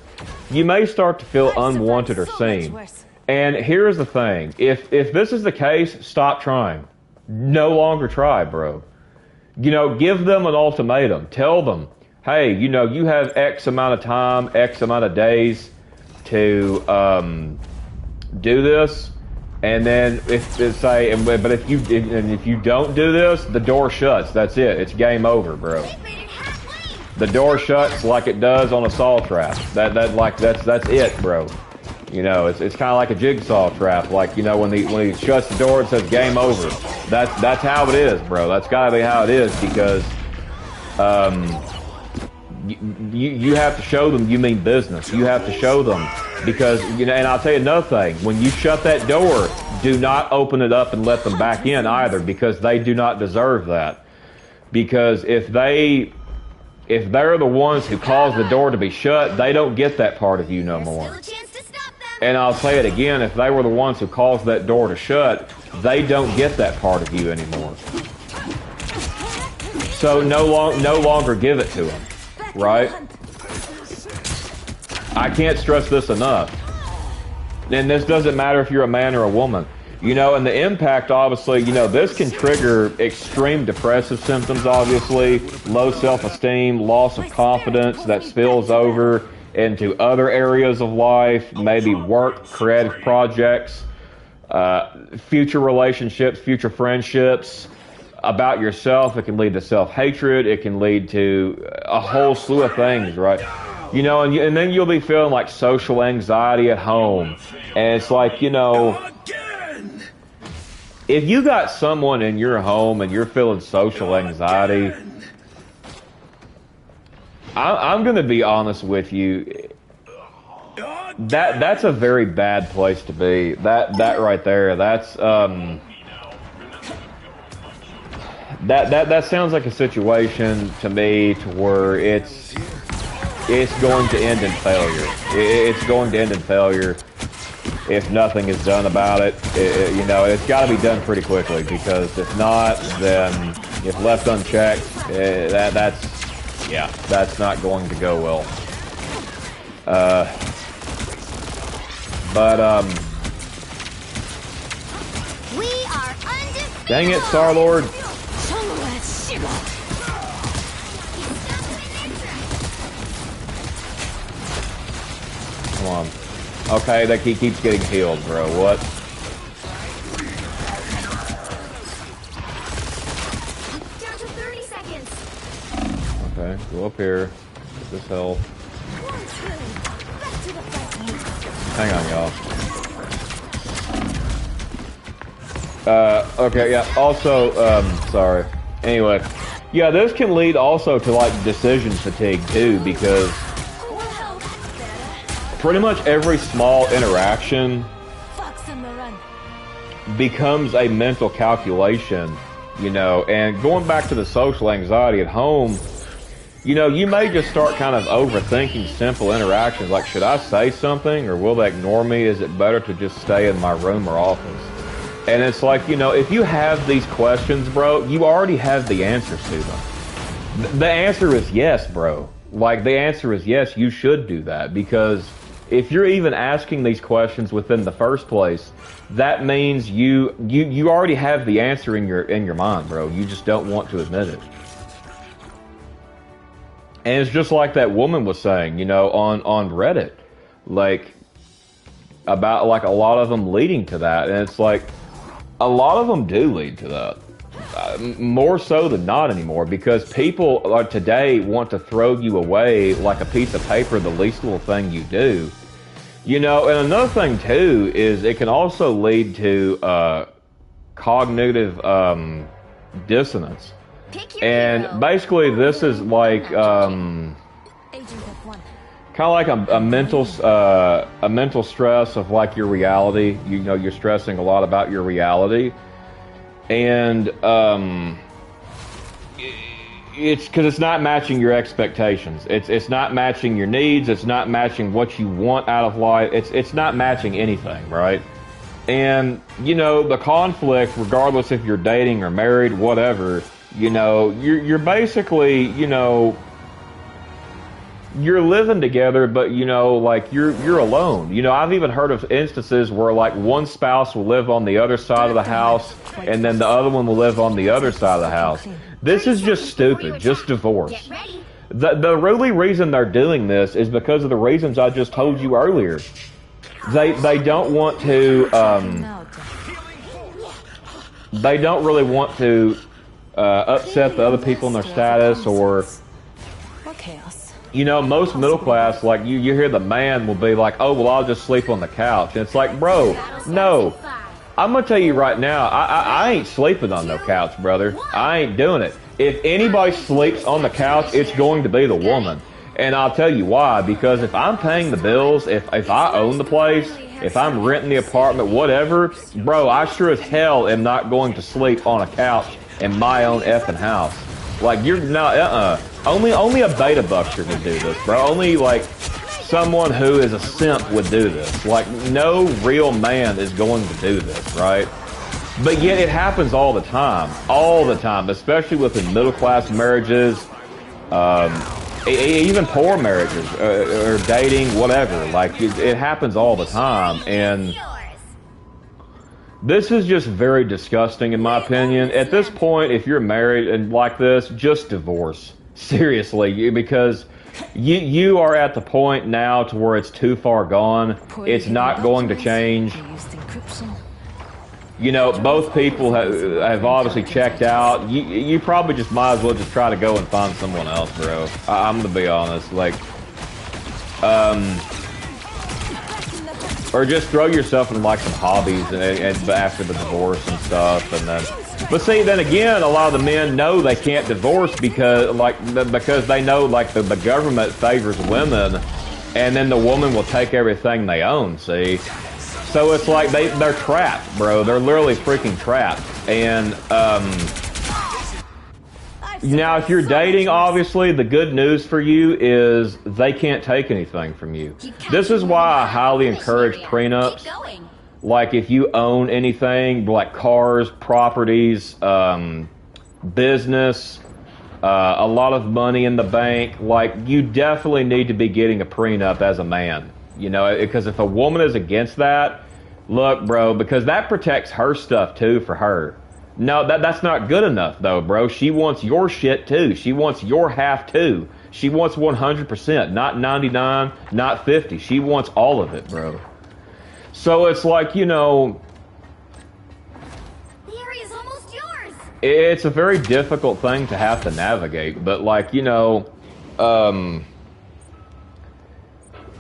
Speaker 1: you may start to feel unwanted or seen. And here's the thing. If this is the case, stop trying. No longer try, bro. You know, give them an ultimatum. Tell them, hey, you know, you have X amount of time, X amount of days to do this. And then if you don't do this, the door shuts. That's it. It's game over, bro. The door shuts like it does on a saw trap. That's it, bro. You know, it's kind of like a jigsaw trap. Like, you know, when he shuts the door, it says game over. That's how it is, bro. That's gotta be how it is, because you have to show them you mean business. You have to show them, because, you know, and I'll tell you another thing. When you shut that door, do not open it up and let them back in either, because they do not deserve that. Because if they're the ones who cause the door to be shut, they don't get that part of you no more. And I'll say it again, if they were the ones who caused that door to shut, they don't get that part of you anymore. So no longer give it to them, right? I can't stress this enough. And this doesn't matter if you're a man or a woman. You know, and the impact, obviously, you know, this can trigger extreme depressive symptoms, obviously, low self-esteem, loss of confidence that spills over into other areas of life, maybe work, creative projects, future relationships, future friendships, about yourself. It can lead to self-hatred. It can lead to a whole slew of things, right? You know, and then you'll be feeling like social anxiety at home. And it's like, you know, if you got someone in your home and you're feeling social anxiety, I'm gonna be honest with you. That's a very bad place to be. That right there. That's That sounds like a situation to me to where it's going to end in failure. It's going to end in failure if nothing is done about it. You know, it's got to be done pretty quickly, because if not, then if left unchecked, that's not going to go well.
Speaker 4: We are undefeated.
Speaker 1: Dang it, Star-Lord. Come on. Okay, that he keeps getting healed, bro. What?
Speaker 4: Down to 30 seconds.
Speaker 1: Okay, go up here. Get this health. Hang on, y'all. Okay, yeah, also, sorry. Anyway, yeah, this can lead also to, like, decision fatigue, too, because pretty much every small interaction becomes a mental calculation, you know, and going back to the social anxiety at home, you know, you may just start kind of overthinking simple interactions, like, should I say something, or will they ignore me? Is it better to just stay in my room or office? And it's like, you know, if you have these questions, bro, you already have the answers to them. The answer is yes, bro. Like, the answer is yes, you should do that, because if you're even asking these questions within the first place, that means you already have the answer in your mind, bro. You just don't want to admit it. And it's just like that woman was saying, you know, on Reddit, like, about, like, a lot of them leading to that. And it's like, a lot of them do lead to that. More so than not anymore, because people today want to throw you away like a piece of paper, the least little thing you do. You know, and another thing, too, is it can also lead to cognitive dissonance. And basically, this is like kind of like a mental stress of, like, your reality. You know, you're stressing a lot about your reality, and it's because it's not matching your expectations. It's not matching your needs. It's not matching what you want out of life. It's not matching anything, right? And, you know, the conflict, regardless if you're dating or married, whatever, you know, you're basically, you know, you're living together, but, you know, like, you're alone. You know, I've even heard of instances where, like, one spouse will live on the other side of the house, and then the other one will live on the other side of the house. This is just stupid. Just divorce. The really reason they're doing this is because of the reasons I just told you earlier. They don't want to, they don't really want to upset the other people in their status, or, you know, most middle class, like, you hear the man will be like, oh, well, I'll just sleep on the couch. And it's like, bro, no. I'm going to tell you right now, I ain't sleeping on no couch, brother. I ain't doing it. If anybody sleeps on the couch, it's going to be the woman. And I'll tell you why. Because if I'm paying the bills, if I own the place, if I'm renting the apartment, whatever, bro, I sure as hell am not going to sleep on a couch in my own effing house. Like, you're not, Only a beta buster would do this, bro. Only, like, someone who is a simp would do this. Like, no real man is going to do this, right? But yet it happens all the time, especially within middle-class marriages, even poor marriages, or dating, whatever. Like, it happens all the time, and this is just very disgusting, in my opinion. At this point, if you're married and like this, just divorce. Seriously, because you are at the point now to where it's too far gone. It's not going to change. You know, both people have obviously checked out. You probably just might as well just try to go and find someone else, bro. I'm gonna be honest. Like, or just throw yourself in like some hobbies and after the divorce and stuff, and then. But see, then again, a lot of the men know they can't divorce because they know like the government favors women, and then the woman will take everything they own. See, so it's like they're trapped, bro. They're literally freaking trapped. And now, if you're dating, obviously, the good news for you is they can't take anything from you. This is why I highly encourage prenups. Like, if you own anything, like cars, properties, business, a lot of money in the bank, like, you definitely need to be getting a prenup as a man. You know, because if a woman is against that, look, bro, because that protects her stuff, too, for her. No, that's not good enough, though, bro. She wants your shit, too. She wants your half, too. She wants 100%, not 99, not 50. She wants all of it, bro. So it's like, you know...
Speaker 4: The area's almost yours!
Speaker 1: It's a very difficult thing to have to navigate, but, like, you know...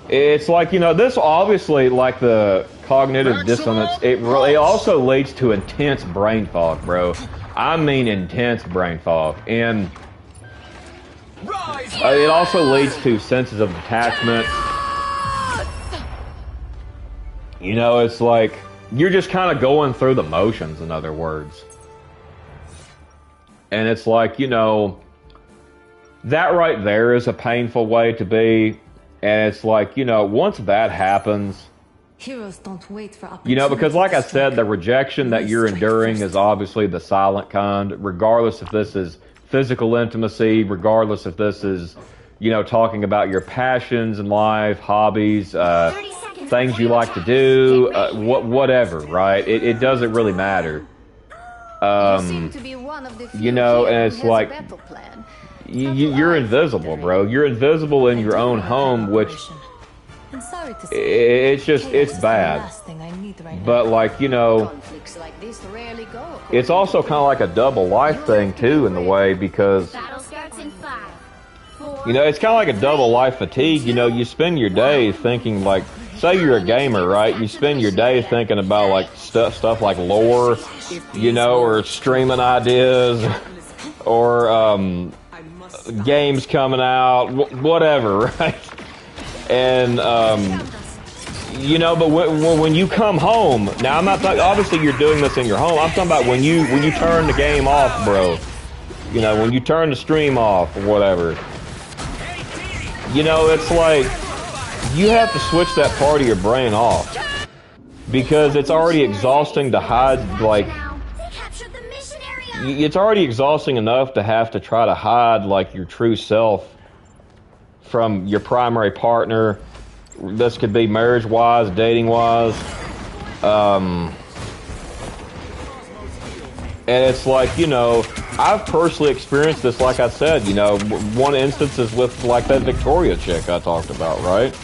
Speaker 1: it's like, you know, this obviously, like the cognitive dissonance, it also leads to intense brain fog, bro. I mean intense brain fog. And it also leads to senses of detachment. You know, it's like, you're just kind of going through the motions, in other words. And it's like, you know, that right there is a painful way to be. And it's like, you know, once that happens,
Speaker 2: Heroes don't wait for
Speaker 1: you know, because like I said, the rejection that you're enduring is obviously the silent kind, regardless if this is physical intimacy, regardless if this is, you know, talking about your passions in life, hobbies, things you like to do, whatever, right? It doesn't really matter. You know, and it's like, you're invisible, bro. You're invisible in your own home, which it's bad. But like, you know, it's also kind of like a double life thing too, in the way, because you know, it's kind of like a double life fatigue. You know, you spend your day thinking, like, say you're a gamer, right? You spend your day thinking about like stuff like lore, you know, or streaming ideas, or games coming out, whatever, right? And you know, but when you come home, now I'm not talking, obviously you're doing this in your home. I'm talking about when you turn the game off, bro. You know, when you turn the stream off or whatever. You know, it's like you have to switch that part of your brain off, because it's already exhausting to hide, like, it's already exhausting enough to have to try to hide, like, your true self from your primary partner. This could be marriage-wise, dating-wise. And it's like, you know, I've personally experienced this, like I said, you know, one instance is with, like, that Victoria chick I talked about, right?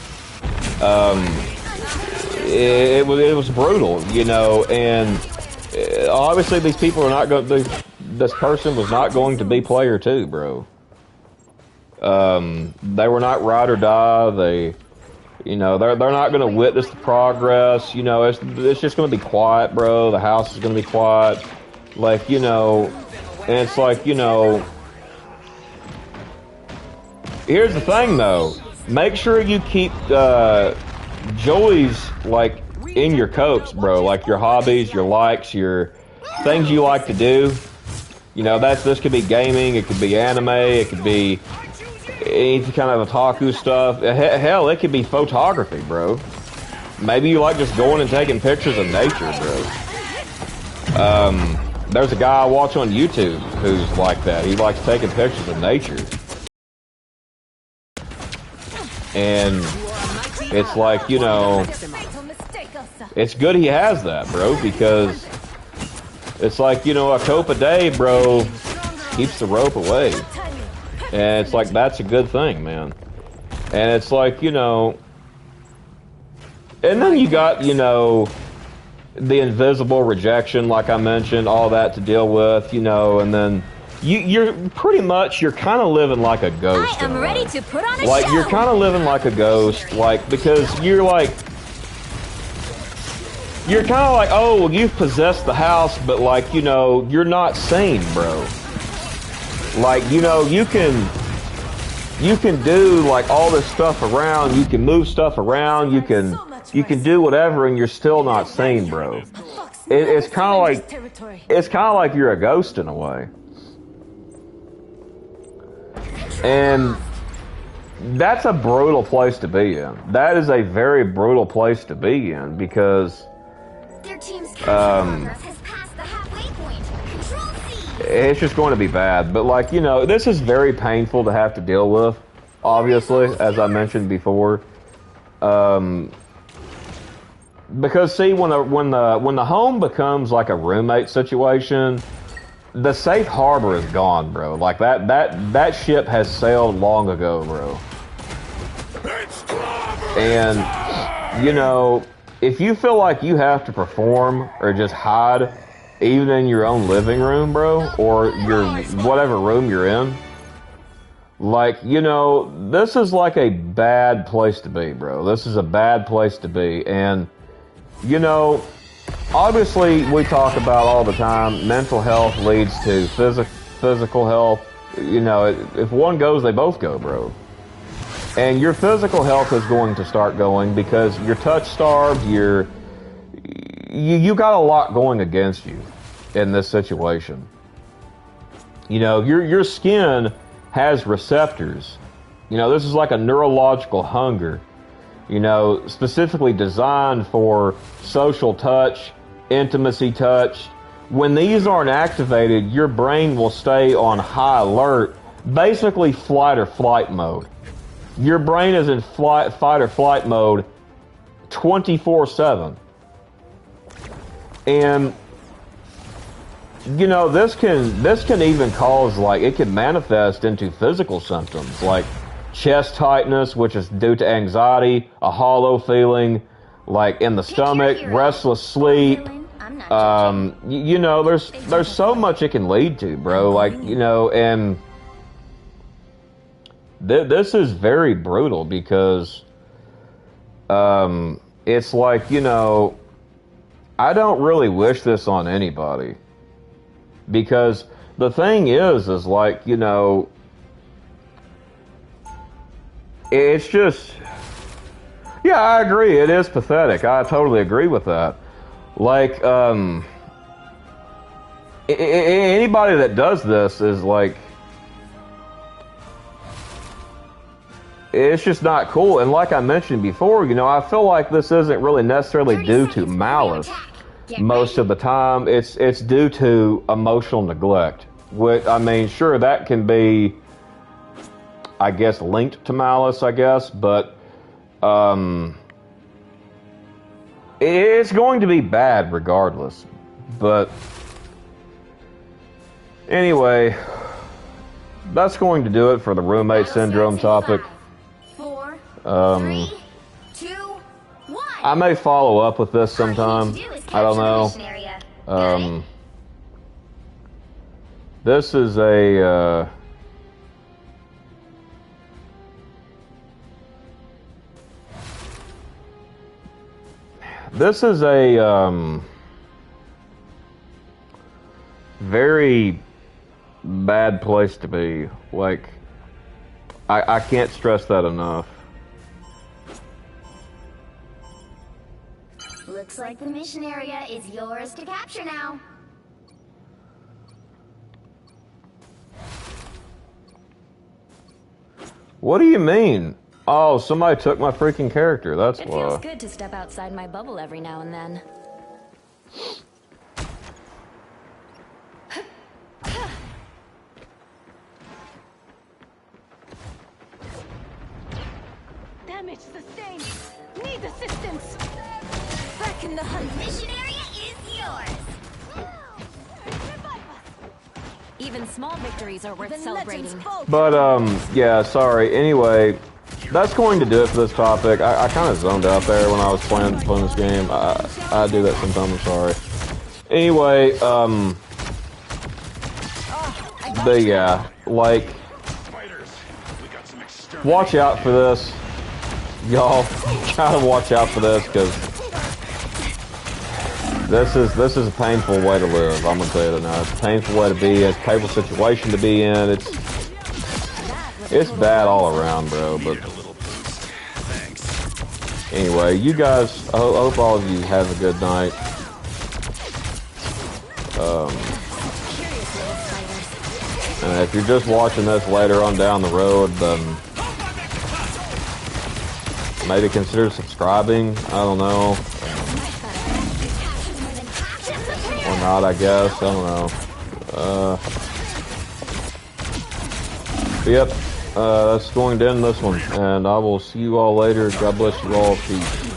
Speaker 1: It was brutal, you know, and obviously these people are not going to, this person was not going to be player 2, bro. They were not ride or die. They, you know, they're not going to witness the progress. You know, it's just going to be quiet, bro. The house is going to be quiet. Like, you know, and it's like, you know, here's the thing, though. Make sure you keep joys, like, in your copes, bro. Like, your hobbies, your likes, your things you like to do. You know, this could be gaming, it could be anime, it could be any kind of otaku stuff. Hell, it could be photography, bro. Maybe you like just going and taking pictures of nature, bro. There's a guy I watch on YouTube who's like that. He likes taking pictures of nature. And it's like, you know, it's good he has that, bro, because it's like, you know, a cope a day, bro, keeps the rope away. And it's like, that's a good thing, man. And it's like, you know, and then you got, you know, the invisible rejection, like I mentioned, all that to deal with, you know, and then you're pretty much, you're kind of living like a ghost.
Speaker 4: I am ready to put on a
Speaker 1: like,
Speaker 4: show.
Speaker 1: you're kind of living like a ghost, like, because you're like, you're kind of like, oh, well, you've possessed the house, but like, you know, you're not sane, bro. Like, you know, you can do like all this stuff around. You can move stuff around. You can do whatever, and you're still not sane, bro. It's kind of like you're a ghost in a way. And that's a brutal place to be in. That is a very brutal place to be in because
Speaker 4: Their team's capture progress has passed the halfway point. Control C.
Speaker 1: it's just going to be bad. But like, you know, this is very painful to have to deal with, obviously, as I mentioned before. Because see, when the home becomes like a roommate situation, the safe harbor is gone, bro. Like that ship has sailed long ago, bro. And you know, if you feel like you have to perform or just hide, even in your own living room, bro, or your whatever room you're in, like, you know, this is like a bad place to be, bro. This is a bad place to be, and you know, obviously, we talk about all the time, mental health leads to physical health. You know, if one goes, they both go, bro. And your physical health is going to start going because you're touch starved, you got a lot going against you in this situation. You know, your skin has receptors. You know, this is like a neurological hunger. You know, specifically designed for social touch, intimacy touch. When these aren't activated, your brain will stay on high alert, basically fight or flight mode. Your brain is in fight or flight mode 24/7. And you know, this can even cause, like, it can manifest into physical symptoms like chest tightness, which is due to anxiety, a hollow feeling, like in the stomach, restless sleep. You know, there's so much it can lead to, bro. Like, you know, and this is very brutal because it's like, you know, I don't really wish this on anybody because the thing is like, you know, it's just, yeah, I agree. It is pathetic. I totally agree with that. Like, anybody that does this is like, it's just not cool. And like I mentioned before, you know, I feel like this isn't really necessarily due to malice most of the time. It's due to emotional neglect. Which, I mean, sure, that can be, I guess, linked to malice, I guess, but it's going to be bad regardless. But anyway, that's going to do it for the roommate syndrome topic.
Speaker 4: 4, 3, 2, 1.
Speaker 1: I may follow up with this sometime. I don't know. This is a very bad place to be. Like, I can't stress that enough.
Speaker 4: Looks like the mission area is yours to capture now.
Speaker 1: What do you mean? Oh, somebody took my freaking character. That's why.
Speaker 2: It feels good to step outside my bubble every now and then. Damage sustained. Need assistance. Back in the hunt.
Speaker 4: Mission area is yours.
Speaker 2: Even small victories are worth celebrating.
Speaker 1: But, yeah, sorry. Anyway, that's going to do it for this topic. I kind of zoned out there when I was playing this game. I do that sometimes, I'm sorry. Anyway, but yeah, like, watch out for this. Y'all gotta watch out for this, because this is a painful way to live. I'm gonna tell you that now. It's a painful way to be. It's a painful situation to be in. It's bad all around, bro. But anyway, you guys. I hope all of you have a good night. And if you're just watching this later on down the road, maybe consider subscribing. I don't know. Or not, I guess. I don't know. But yep, that's going to end this one. And I will see you all later. God bless you all. Peace.